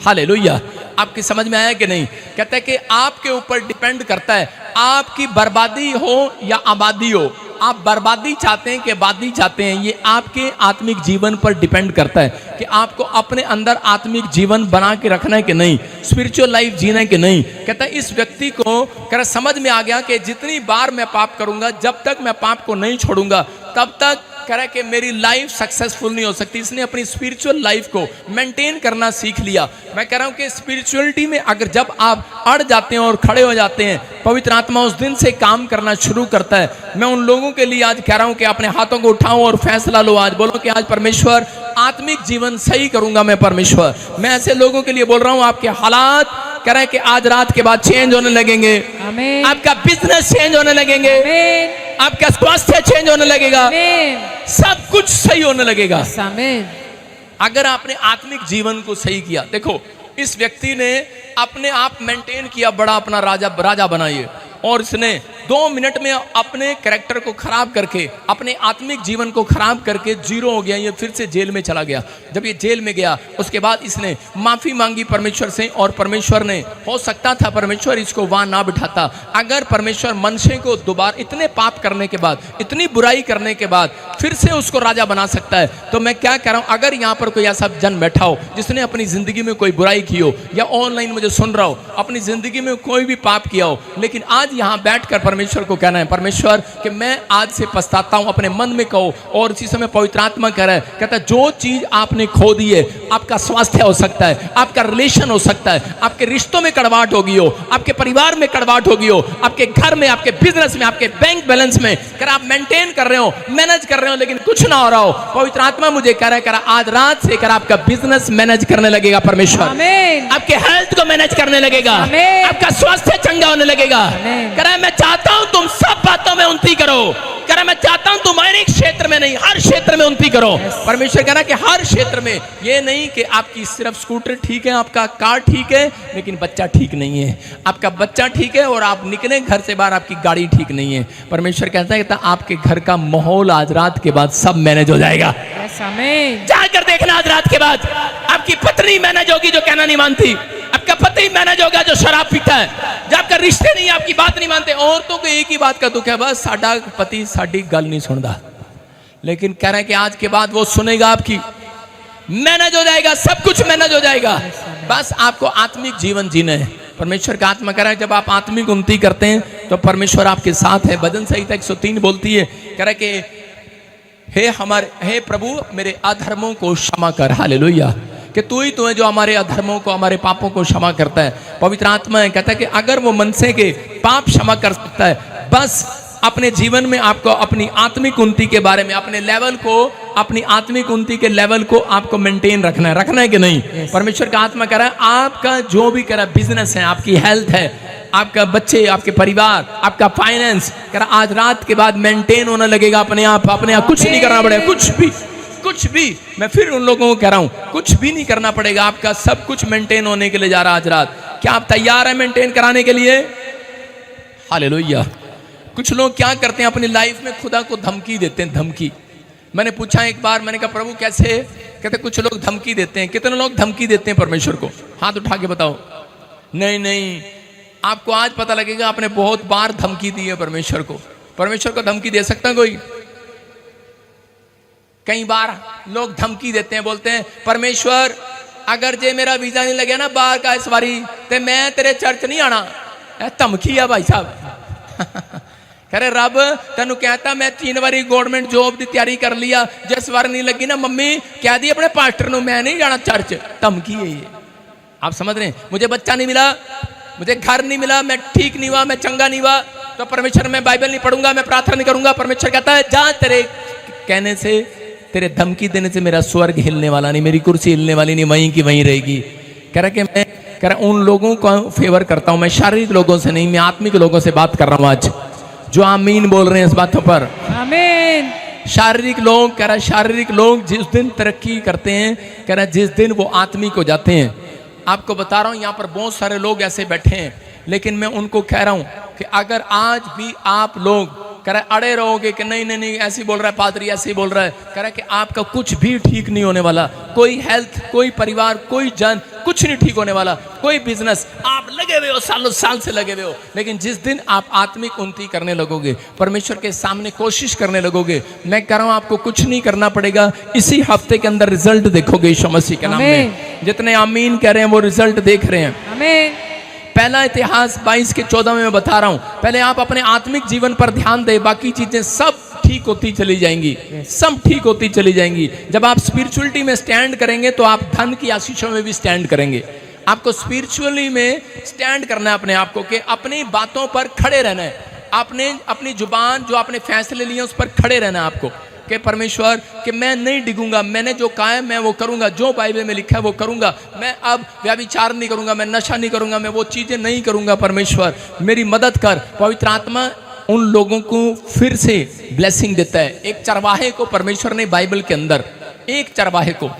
हालेलुया। आपकी समझ में आया कि नहीं? कहता है कि आपके ऊपर डिपेंड करता है, आपकी बर्बादी हो या आबादी हो। आप बर्बादी चाहते हैं कि आबादी चाहते हैं, ये आपके आत्मिक जीवन पर डिपेंड करता है कि आपको अपने अंदर आत्मिक जीवन बना के रखना है कि नहीं, स्पिरिचुअल लाइफ जीना है कि नहीं। कहता है इस व्यक्ति को कह समझ में आ गया कि जितनी बार मैं पाप करूंगा, जब तक मैं पाप को नहीं छोड़ूंगा तब तक कह रहा है कि मेरी लाइफ सक्सेसफुल नहीं हो सकती। इसने अपनी स्पिरिचुअल लाइफ को मेंटेन करना सीख लिया। मैं कह रहा हूं कि स्पिरिचुअलिटी में अगर जब आप अड़ जाते हैं और खड़े हो जाते हैं, पवित्र आत्मा उस दिन से काम करना शुरू करता है। मैं उन लोगों के लिए आज कह रहा हूं कि अपने हाथों को उठाओ और फैसला लो। आज बोलो कि आज परमेश्वर आत्मिक जीवन सही करूंगा मैं। परमेश्वर, मैं ऐसे लोगों के लिए बोल रहा हूं, आपके हालात कह रहे हैं कि आज रात के बाद चेंज होने लगेंगे। आमीन। आपका बिजनेस चेंज होने लगेंगे। आमीन। आपका स्वास्थ्य चेंज होने लगेगा। आमीन। सब कुछ सही होने लगेगा आमीन। अगर आपने आत्मिक जीवन को सही किया। देखो इस व्यक्ति ने अपने आप मेंटेन किया, बड़ा अपना राजा बनाइए, और इसने 2 मिनट में अपने कैरेक्टर को खराब करके, अपने आत्मिक जीवन को खराब करके जीरो हो गया। ये फिर से जेल में चला गया। जब ये जेल में गया उसके बाद इसने माफी मांगी परमेश्वर से, और परमेश्वर ने, हो सकता था परमेश्वर इसको वहां ना बिठाता। अगर परमेश्वर मनशे को दोबारा इतने पाप करने के बाद, इतनी बुराई करने के बाद फिर से उसको राजा बना सकता है, तो मैं क्या कह रहा हूं, अगर यहाँ पर कोई ऐसा जन बैठा हो जिसने अपनी जिंदगी में कोई बुराई की हो, या ऑनलाइन मुझे सुन रहा हो, अपनी जिंदगी में कोई भी पाप किया हो, लेकिन आज यहाँ बैठकर परमेश्वर को कहना है, परमेश्वर कि मैं आज से पछताता हूं, अपने मन में कहो। और इसी समय पवित्र आत्मा कह रहा है, कहता है जो चीज आपने खो दी है, आपका स्वास्थ्य हो सकता है, आपका रिलेशन हो सकता है, आपके रिश्तों में कड़वाहट होगी हो, आपके परिवार में कड़वाहट होगी हो, आपके घर में, आपके बिजनेस में, आपके बैंक बैलेंस में, कर आप मेंटेन कर रहे हो, मैनेज कर रहे हो, लेकिन कुछ ना हो रहा हो, पवित्र आत्मा मुझे कह रहा है, आज रात से कर आपका बिजनेस मैनेज करने लगेगा परमेश्वर, आपके हेल्थ को मैनेज करने लगेगा, आपका स्वास्थ्य चंगा होने लगेगा। कह रहा है मैं चाहता हूं तुम सब बातों में उन्नति करो, कह रहा है मैं चाहता हूं तुम एक क्षेत्र में नहीं, हर क्षेत्र में उन्नति करो। परमेश्वर कह रहा है कि हर क्षेत्र में, ये नहीं कि आपकी सिर्फ स्कूटर ठीक है, आपका कार ठीक है, लेकिन बच्चा ठीक नहीं है, आपका बच्चा ठीक है और आप निकले घर से बाहर, आपकी गाड़ी ठीक नहीं है। परमेश्वर कहता है आपके घर का माहौल आज रात के बाद सब मैनेज हो जाएगा। जाकर देखना आज रात के बाद आपकी पत्नी मैनेज होगी जो कहना नहीं मानती, आपका पति मैनेज होगा जो शराब पीता है, जब आपका रिश्ते नहीं, आपकी बात नहीं मानते। औरतों को एक ही बात का दुख है, बस साडा पति साडी गल नहीं सुनता, लेकिन कह रहे हैं कि आज के बाद वो सुनेगा, आपकी मैनेज हो जाएगा, सब कुछ मैनेज हो जाएगा। बस आपको आत्मिक जीवन जीना है। परमेश्वर का आत्मा कह रहा है जब आप आत्मिक उन्नति करते हैं तो परमेश्वर आपके साथ है। भजन संहिता 103 बोलती है, कह रहा है कि हे प्रभु मेरे अधर्मों को क्षमा कर, हालेलुया, कि तू ही जो हमारे अधर्मों को, हमारे पापों को क्षमा करता है। पवित्र आत्मा है, कहता है कि अगर वो मनसे के पाप क्षमा कर सकता है, बस अपने जीवन में आपको अपनी आत्मिक उन्नति के बारे में, अपने लेवल को, अपनी आत्मिक उन्नति के लेवल को आपको मेंटेन रखना है कि नहीं। परमेश्वर का आत्मा कह रहा है आपका जो भी कह रहा है, बिजनेस है, आपकी हेल्थ है, आपका बच्चे, आपके परिवार, आपका फाइनेंस, कह रहा आज रात के बाद मेंटेन होने लगेगा अपने आप कुछ नहीं करना पड़ेगा, कुछ भी मैं फिर उन लोगों को कह रहा हूं, कुछ भी नहीं करना पड़ेगा, आपका सब कुछ मेंटेन होने के लिए जा रहा आज रात। क्या आप तैयार हैं मेंटेन कराने के लिए? हालेलुया। कुछ लोग क्या करते हैं अपनी लाइफ में, खुदा को धमकी देते हैं, धमकी। मैंने पूछा एक बार, मैंने कहा प्रभु कैसे? कहते कुछ लोग धमकी देते हैं। कितने लोग धमकी देते हैं परमेश्वर को? हाथ उठा के बताओ। नहीं, आपको आज पता लगेगा आपने बहुत बार धमकी दी है परमेश्वर को। परमेश्वर को धमकी दे सकता कोई? कई बार लोग धमकी देते हैं, बोलते हैं परमेश्वर अगर जे मेरा वीजा नहीं लगे ना बाहर का इस बारी, तो मैं तेरे चर्च नहीं आना। धमकी है भाई साहब। कह रहे रब तेन कहता मैं 3 बारी गवर्नमेंट जॉब की तैयारी कर लिया, जिस बार नहीं लगी ना मम्मी कह दी अपने पास्टर को मैं नहीं जाना चर्च। धमकी है ये। आप समझ रहे हैं? मुझे बच्चा नहीं मिला, मुझे घर नहीं मिला, मैं ठीक नहीं हुआ, मैं चंगा नहीं हुआ, तो परमेश्वर मैं बाइबल नहीं पढ़ूंगा, मैं प्रार्थना नहीं करूंगा। परमेश्वर कहता है जा, तेरे कहने से, तेरे धमकी देने से मेरा स्वर्ग हिलने वाला नहीं, मेरी कुर्सी हिलने वाली नहीं, वहीं की वहीं रहेगी। कह रहा कि मैं कह रहा उन लोगों को फेवर करता हूं, मैं शारीरिक लोगों से नहीं, मैं आत्मिक लोगों से बात कर रहा हूं आज, जो आमीन बोल रहे हैं इस बातों पर। आमीन। शारीरिक लोग, कह रहा शारीरिक लोग जिस दिन तरक्की करते हैं, कह रहा जिस दिन वो आत्मिक हो जाते हैं। आपको बता रहा हूं यहाँ पर बहुत सारे लोग ऐसे बैठे हैं, लेकिन मैं उनको कह रहा हूं कि अगर आज भी आप लोग कह रहा अड़े रहोगे कि नहीं ऐसे बोल रहा है पादरी, ऐसे बोल रहा है, कह रहा कि आपका कुछ भी ठीक नहीं होने वाला, कोई हेल्थ, कोई परिवार, कोई जन, कुछ नहीं ठीक होने वाला, कोई बिजनेस, आप लगे हुए हो, सालों साल से लगे हुए हो, लेकिन जिस दिन आप आत्मिक उन्नति करने लगोगे, परमेश्वर के सामने कोशिश करने लगोगे, मैं कह रहा हूं आपको कुछ नहीं करना पड़ेगा, इसी हफ्ते के अंदर रिजल्ट देखोगे यीशु मसीह के नाम में। जितने आमीन कह रहे हैं वो रिजल्ट देख रहे हैं। आमीन। पहला इतिहास 22 के 14 में मैं बता रहा हूं, पहले आप अपने आत्मिक जीवन पर ध्यान दें, बाकी चीजें सब ठीक होती चली जाएंगी, सब ठीक होती चली जाएंगी। जब आप स्पिरिचुअलिटी में स्टैंड करेंगे तो आप धन की आशीषों में भी स्टैंड करेंगे। आपको स्पिरिचुअली में स्टैंड करना है अपने आप को, कि अपनी बातों पर खड़े रहना है, आपने अपनी जुबान जो आपने फैसले लिए उस पर खड़े रहना है आपको, कि परमेश्वर कि मैं नहीं डिगूंगा, मैंने जो कहा है मैं वो करूंगा, जो बाइबल में लिखा है वो करूंगा, मैं अब व्यभिचार नहीं करूंगा, मैं नशा नहीं करूंगा, मैं वो चीजें नहीं करूंगा। परमेश्वर मेरी मदद कर। पवित्र आत्मा उन लोगों को फिर से ब्लेसिंग देता है। एक चरवाहे को परमेश्वर ने बाइबल के अंदर, एक चरवाहे को,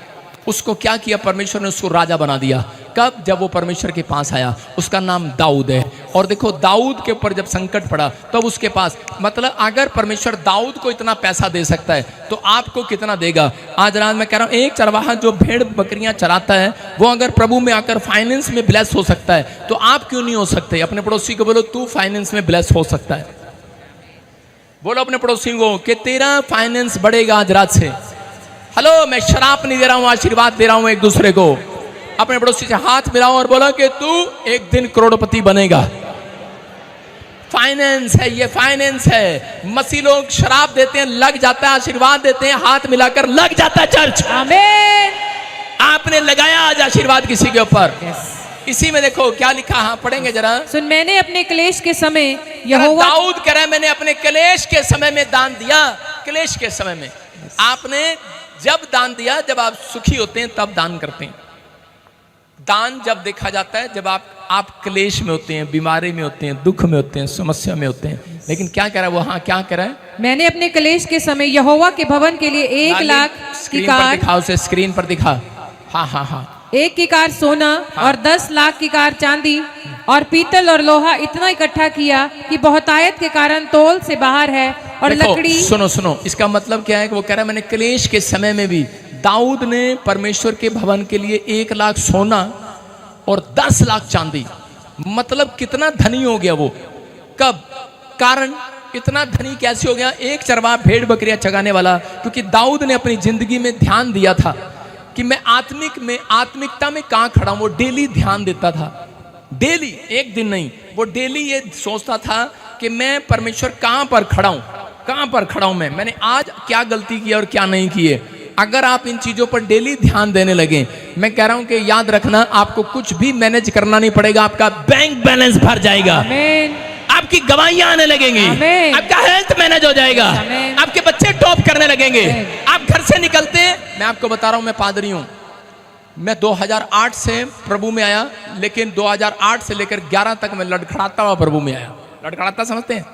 उसको क्या किया परमेश्वर ने? उसको राजा बना दिया। कब? जब वो परमेश्वर के पास आया। उसका नाम दाऊद है। और देखो दाऊद के ऊपर जब संकट पड़ा तब उसके पास, मतलब अगर परमेश्वर दाऊद को इतना पैसा दे सकता है तो आपको कितना देगा? आज रात मैं कह रहा हूं, एक चरवाहा जो भेड़ बकरियां चराता है वो अगर प्रभु में आकर फाइनेंस में ब्लेस हो सकता है तो आप क्यों नहीं हो सकते? अपने पड़ोसी को बोलो तू फाइनेंस में ब्लेस हो सकता है। बोलो अपने पड़ोसी को कि तेरा फाइनेंस बढ़ेगा आज रात से। हेलो, मैं शराब नहीं दे रहा हूं, आशीर्वाद दे रहा हूं एक दूसरे को। अपने पड़ोसी से हाथ मिलाओ और बोलो कि तू एक दिन करोड़पति बनेगा। फाइनेंस है, ये फाइनेंस है। मसीह लोग शराब देते हैं, लग जाता है, आशीर्वाद देते हैं, हाथ मिलाकर लग जाता है चर्च। आमीन। आपने लगाया आज आशीर्वाद किसी के ऊपर। इसी में देखो क्या लिखा, हाँ पढ़ेंगे जरा। सुन, मैंने अपने क्लेश के समय यहोवा, यहोवा, दाऊद कह रहा है मैंने अपने क्लेश के समय में दान दिया। क्लेश के समय में आपने जब दान दिया, जब आप सुखी होते हैं तब दान करते हैं। दान जब देखा जाता है जब आप क्लेश में होते हैं, बीमारी में होते हैं, दुख में होते हैं, समस्या में होते हैं। लेकिन क्या कह रहा है वो, हाँ क्या कह रहा है, मैंने अपने क्लेश के समय यहोवा के भवन के लिए 1 लाख की स्क्रीन पर कार, दिखा, उसे स्क्रीन पर दिखा। हाँ हाँ हाँ, 1 की कार सोना और 10 लाख की कार चांदी और पीतल और लोहा इतना इकट्ठा किया कि बहुतायत के कारण तोल से बाहर है। और देखो, लकड़ी, सुनो, इसका मतलब क्या है कि वो कह रहा है मैंने क्लेश के समय में भी, दाऊद ने परमेश्वर के भवन के लिए 1 लाख सोना और 10 लाख चांदी, मतलब कितना धनी हो गया वो। कब? कारण इतना धनी कैसे हो गया? एक चरवाहा भेड़ बकरियां चगाने वाला, क्योंकि दाऊद ने अपनी जिंदगी में ध्यान दिया था कि मैं आत्मिकता में कहां खड़ा हूं। वो डेली ध्यान देता था, डेली, एक दिन नहीं, वो डेली ये सोचता था कि मैं परमेश्वर कहां पर खड़ा हूं, मैंने आज क्या गलती की और क्या नहीं की है। अगर आप इन चीजों पर डेली ध्यान देने लगे, मैं कह रहा हूं कि याद रखना, आपको कुछ भी मैनेज करना नहीं पड़ेगा, आपका बैंक बैलेंस भर जाएगा, आमीन, आपकी गवाहियां आने लगेंगी, आमीन, आपका हेल्थ मैनेज हो जाएगा, आमीन, आपके बच्चे टॉप करने लगेंगे। आमीन। आप घर से निकलते हैं, मैं आपको बता रहा हूं, मैं पादरी हूं, मैं 2008 से प्रभु में आया, लेकिन 2008 से लेकर 11 तक मैं लड़खड़ाता हुआ प्रभु में आया। लड़खड़ाता समझते हैं?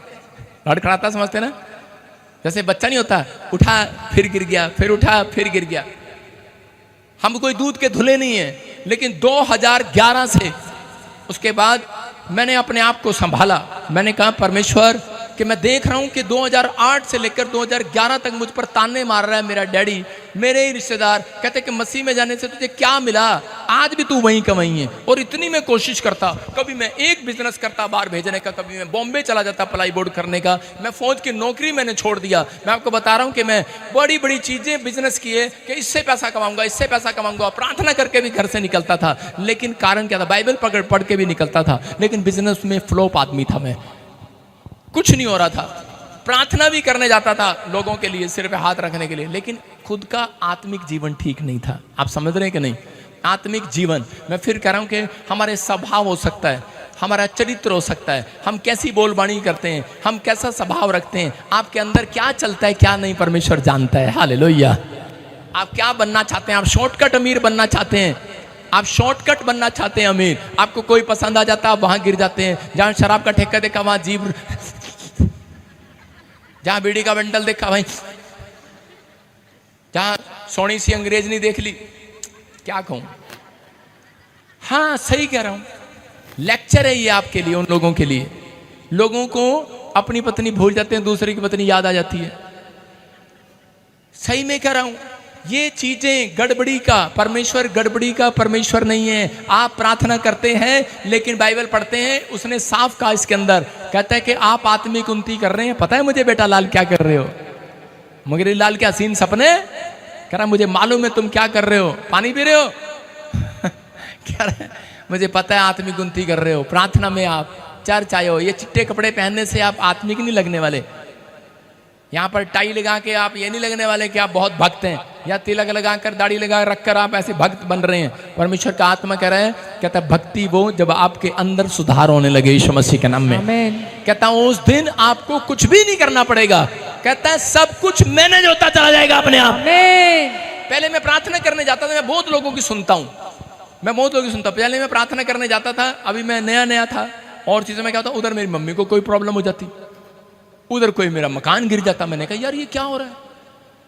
लड़खड़ाता समझते हैं ना? जैसे बच्चा नहीं होता, उठा फिर गिर गया, फिर उठा फिर गिर गया। हम कोई दूध के धुले नहीं है, लेकिन 2011 से उसके बाद मैंने अपने आप को संभाला। मैंने कहा परमेश्वर कि मैं देख रहा हूं कि 2008 से लेकर 2011 तक मुझ पर ताने मार रहा है मेरा डैडी, मेरे ही रिश्तेदार, कहते कि मसीह में जाने से तुझे क्या मिला, आज भी तू वहीं का वहीं है। और इतनी मैं कोशिश करता, कभी मैं एक बिजनेस करता बाहर भेजने का, कभी मैं बॉम्बे चला जाता प्लाई बोर्ड करने का, मैं फौज की नौकरी मैंने छोड़ दिया। मैं आपको बता रहा हूं कि मैं बड़ी बड़ी चीजें बिजनेस किए कि इससे पैसा कमाऊंगा, इससे पैसा कमाऊंगा, प्रार्थना करके भी घर से निकलता था। लेकिन कारण क्या था? बाइबल पढ़ के भी निकलता था, लेकिन बिजनेस में फ्लॉप आदमी था मैं, कुछ नहीं हो रहा था। प्रार्थना भी करने जाता था लोगों के लिए, सिर पे हाथ रखने के लिए, लेकिन खुद का आत्मिक जीवन ठीक नहीं था। आप समझ रहे हैं कि नहीं? आत्मिक जीवन, मैं फिर कह रहा हूं कि हमारे स्वभाव हो सकता है, हमारा चरित्र हो सकता है, हम कैसी बोलबाणी करते हैं, हम कैसा स्वभाव रखते हैं, आपके अंदर क्या चलता है क्या नहीं, परमेश्वर जानता है। हालेलुया। आप क्या बनना चाहते हैं? आप शॉर्टकट अमीर बनना चाहते हैं, आप शॉर्टकट बनना चाहते हैं अमीर, आपको कोई पसंद आ जाता है, आप वहां गिर जाते हैं। जहां शराब का ठेका देखा वहां जीभ, जहां बीड़ी का बंडल देखा भाई, जहां सोनी सी अंग्रेजनी देख ली, क्या कहूं। हाँ सही कह रहा हूं, लेक्चर है ये आपके लिए, उन लोगों के लिए। लोगों को अपनी पत्नी भूल जाते हैं, दूसरे की पत्नी याद आ जाती है। सही में कह रहा हूं, ये चीजें गड़बड़ी का परमेश्वर नहीं है। आप प्रार्थना करते हैं लेकिन बाइबल पढ़ते हैं, उसने साफ कहा इसके अंदर, कहता है कि आप आत्मिक उन्नति कर रहे हैं। पता है मुझे बेटा लाल क्या कर रहे हो? मगर लाल क्या सीन सपने? कह रहा मुझे मालूम है तुम क्या कर रहे हो, पानी पी रहे हो कह रहा मुझे पता है आत्मिक उन्नति कर रहे हो, प्रार्थना में आप चर्च आए हो। ये चिट्टे कपड़े पहनने से आप आत्मिक नहीं लगने वाले। यहाँ पर टाई लगा के आप ये नहीं लगने वाले कि आप बहुत भक्त हैं, या तिलक लगाकर दाढ़ी लगा रखकर आप ऐसे भक्त बन रहे हैं। परमेश्वर का आत्मा कह रहा है, कहता है भक्ति वो जब आपके अंदर सुधार होने लगे यीशु मसीह के नाम में। कहता हूँ उस दिन आपको कुछ भी नहीं करना पड़ेगा, कहता है सब कुछ मैनेज होता चला जाएगा अपने आप। पहले मैं प्रार्थना करने जाता था, मैं बहुत लोगों की सुनता हूँ, पहले मैं प्रार्थना करने जाता था, अभी मैं नया था, और चीजें मैं क्या होता, उधर मेरी मम्मी को कोई प्रॉब्लम हो जाती, उधर कोई मेरा मकान गिर जाता। मैंने कहा यार ये क्या हो रहा है,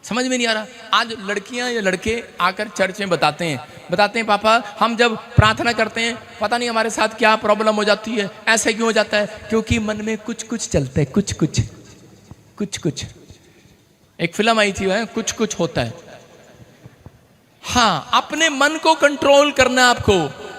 समझ में नहीं आ रहा। आज लड़कियां या लड़के आकर चर्च में बताते हैं पापा हम जब प्रार्थना करते हैं पता नहीं हमारे साथ क्या प्रॉब्लम हो जाती है, ऐसे क्यों हो जाता है, क्योंकि मन में कुछ चलता है, कुछ। एक फिल्म आई थी, कुछ होता है। हाँ, अपने मन को कंट्रोल करना, आपको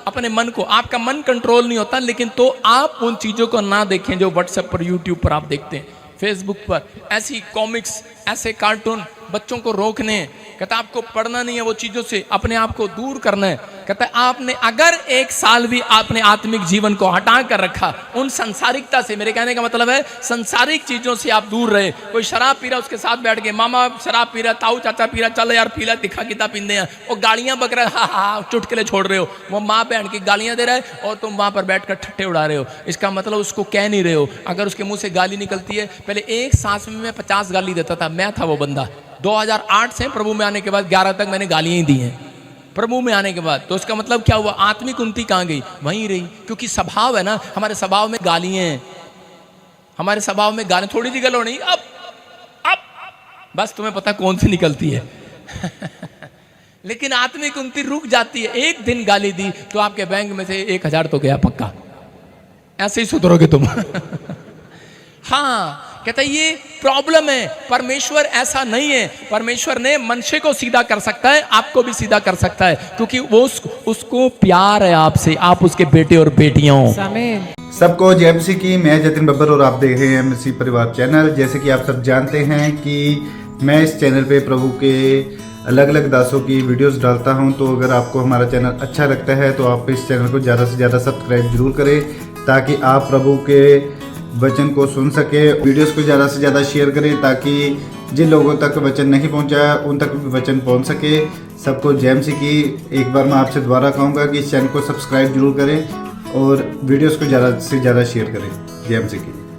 अपने मन को, आपका मन कंट्रोल नहीं होता, लेकिन तो आप उन चीजों को ना देखें जो व्हाट्सएप पर, यूट्यूब पर आप देखते हैं, फेसबुक पर ऐसी कॉमिक्स, ऐसे कार्टून, बच्चों को रोकने हैं, कहता है आपको पढ़ना नहीं है वो चीजों से, अपने आप को दूर करना है। कहता है आपने अगर 1 साल भी आपने आत्मिक जीवन को हटा कर रखा उन संसारिकता से, मेरे कहने का मतलब है संसारिक चीजों से आप दूर रहे। कोई शराब पी रहा उसके साथ बैठ के, मामा शराब पी रहा, ताऊ चाचा पी रहा, चल यार पीला दिखा किता पींदे हैं, वो गालियां बक रहा है, हा चुटकुले छोड़ रहे हो, वो माँ बहन की गालियां दे रहा है और तुम वहां पर बैठकर ठट्ठे उड़ा रहे हो। इसका मतलब उसको कह नहीं रहे हो। अगर उसके मुंह से गाली निकलती है, पहले एक सांस में मैं 50 गाली देता था, मैं था वो बंदा। 2008 से प्रभु में आने के बाद 11 तक मैंने गालियां ही दी हैं प्रभु में आने के बाद। तो इसका मतलब क्या हुआ, आत्मिक उन्नति कहाँ गई, वहीं रही। क्योंकि स्वभाव है ना, हमारे स्वभाव में गालियां हैं, हमारे स्वभाव में गालियां, थोड़ी सी गलो नहीं, अब बस तुम्हें पता कौन सी निकलती है लेकिन आत्मिक उन्नति रुक जाती है। एक दिन गाली दी तो आपके बैंक में से 1000 तो गया पक्का, ऐसे ही सुधरोगे तुम हाँ, कहता है ये प्रॉब्लम है। परमेश्वर ऐसा नहीं है, परमेश्वर ने मनुष्य को सीधा कर सकता है, आपको भी सीधा कर सकता है, क्योंकि वो उसको प्यार है आपसे, आप उसके बेटे और बेटियां हो। आमीन। सबको जय मसीह की। मैं जतिन बब्बर और आप देख रहे हैं मसीह परिवार चैनल। जैसे कि आप सब जानते हैं कि मैं इस चैनल पे प्रभु के अलग अलग दासों की वीडियोस डालता हूं, तो अगर आपको हमारा चैनल अच्छा लगता है तो आप इस चैनल को ज़्यादा से ज़्यादा सब्सक्राइब जरूर करें, ताकि आप प्रभु के वचन को सुन सके। वीडियोस को ज़्यादा से ज़्यादा शेयर करें, ताकि जिन लोगों तक वचन नहीं पहुंचा उन तक भी वचन पहुंच सके। सबको जय मसीह की। एक बार मैं आपसे दोबारा कहूँगा कि इस चैनल को सब्सक्राइब जरूर करें और वीडियोस को ज़्यादा से ज़्यादा शेयर करें। जय मसीह की।